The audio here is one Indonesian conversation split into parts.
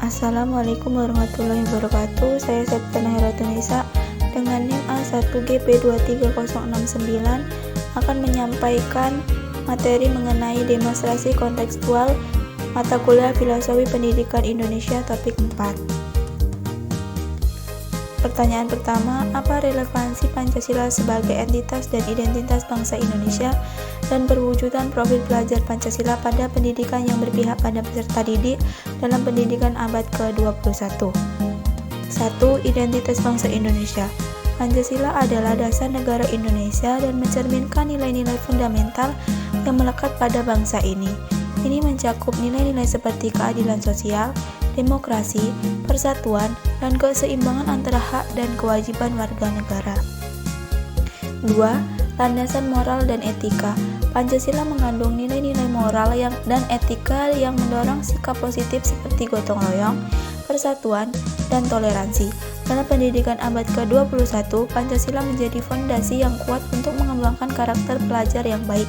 Assalamualaikum warahmatullahi wabarakatuh. Saya Septiana Heratunisa dengan NIM A1GP23069 akan menyampaikan materi mengenai demonstrasi kontekstual mata kuliah Filosofi Pendidikan Indonesia topik 4. Pertanyaan pertama, apa relevansi Pancasila sebagai entitas dan identitas bangsa Indonesia dan perwujudan profil pelajar Pancasila pada pendidikan yang berpihak pada peserta didik dalam pendidikan abad ke-21? 1. Identitas bangsa Indonesia. Pancasila adalah dasar negara Indonesia dan mencerminkan nilai-nilai fundamental yang melekat pada bangsa ini. Ini mencakup nilai-nilai seperti keadilan sosial, demokrasi, persatuan, dan keseimbangan antara hak dan kewajiban warga negara. 2. Landasan moral dan etika. Pancasila mengandung nilai-nilai moral dan etika yang mendorong sikap positif seperti gotong royong, persatuan, dan toleransi. Dalam pendidikan abad ke-21, Pancasila menjadi fondasi yang kuat untuk mengembangkan karakter pelajar yang baik,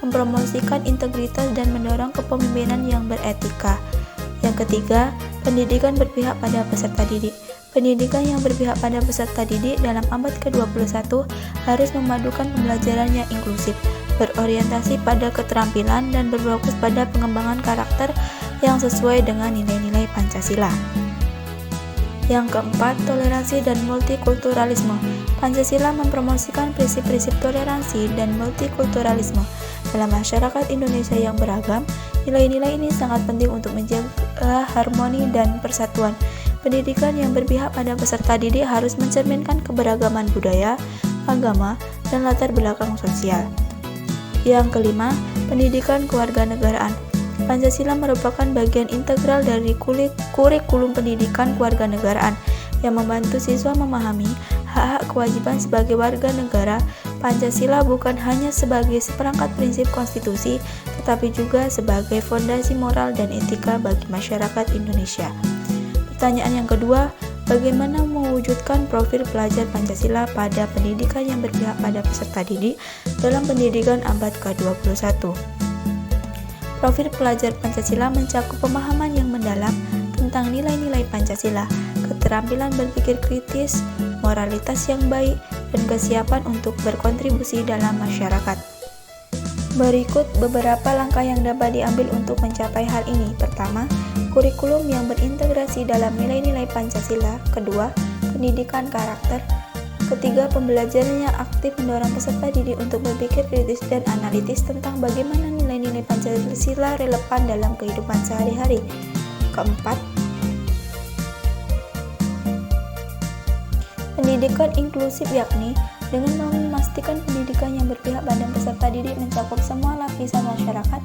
mempromosikan integritas dan mendorong kepemimpinan yang beretika. Yang ketiga, pendidikan berpihak pada peserta didik. Pendidikan yang berpihak pada peserta didik dalam abad ke-21 harus memadukan pembelajaran yang inklusif, berorientasi pada keterampilan dan berfokus pada pengembangan karakter yang sesuai dengan nilai-nilai Pancasila. Yang keempat, toleransi dan multikulturalisme. Pancasila mempromosikan prinsip-prinsip toleransi dan multikulturalisme. Dalam masyarakat Indonesia yang beragam, nilai-nilai ini sangat penting untuk menjaga harmoni dan persatuan. Pendidikan yang berpihak pada peserta didik harus mencerminkan keberagaman budaya, agama, dan latar belakang sosial. Yang kelima, pendidikan kewarganegaraan. Pancasila merupakan bagian integral dari kurikulum pendidikan kewarganegaraan yang membantu siswa memahami hak-hak kewajiban sebagai warga negara. Pancasila bukan hanya sebagai seperangkat prinsip konstitusi, tetapi juga sebagai fondasi moral dan etika bagi masyarakat Indonesia. Pertanyaan yang kedua, bagaimana mewujudkan profil pelajar Pancasila pada pendidikan yang berpihak pada peserta didik dalam pendidikan abad ke-21? Profil pelajar Pancasila mencakup pemahaman yang mendalam tentang nilai-nilai Pancasila, keterampilan berpikir kritis, moralitas yang baik, dan kesiapan untuk berkontribusi dalam masyarakat. Berikut beberapa langkah yang dapat diambil untuk mencapai hal ini. Pertama, kurikulum yang berintegrasi dalam nilai-nilai Pancasila. Kedua, pendidikan karakter. Ketiga, pembelajaran yang aktif mendorong peserta didik untuk berpikir kritis dan analitis tentang bagaimana nilai-nilai Pancasila relevan dalam kehidupan sehari-hari. Keempat, pendidikan inklusif, yakni dengan memastikan pendidikan yang berpihak pada peserta didik mencakup semua lapisan masyarakat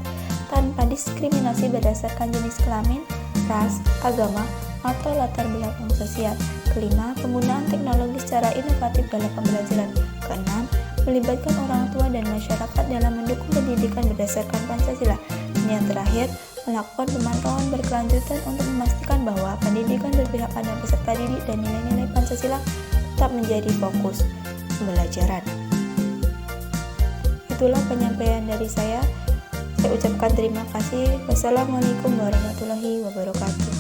tanpa diskriminasi berdasarkan jenis kelamin, ras, agama, atau latar belakang sosial. Kelima, penggunaan teknologi secara inovatif dalam pembelajaran. Keenam, melibatkan orang tua dan masyarakat dalam mendukung pendidikan berdasarkan Pancasila. Dan yang terakhir, melakukan pemantauan berkelanjutan untuk memastikan bahwa pendidikan berpihak pada peserta didik dan nilai-nilai Pancasila tetap menjadi fokus pembelajaran. Itulah penyampaian dari saya. Saya ucapkan terima kasih. Wassalamualaikum warahmatullahi wabarakatuh.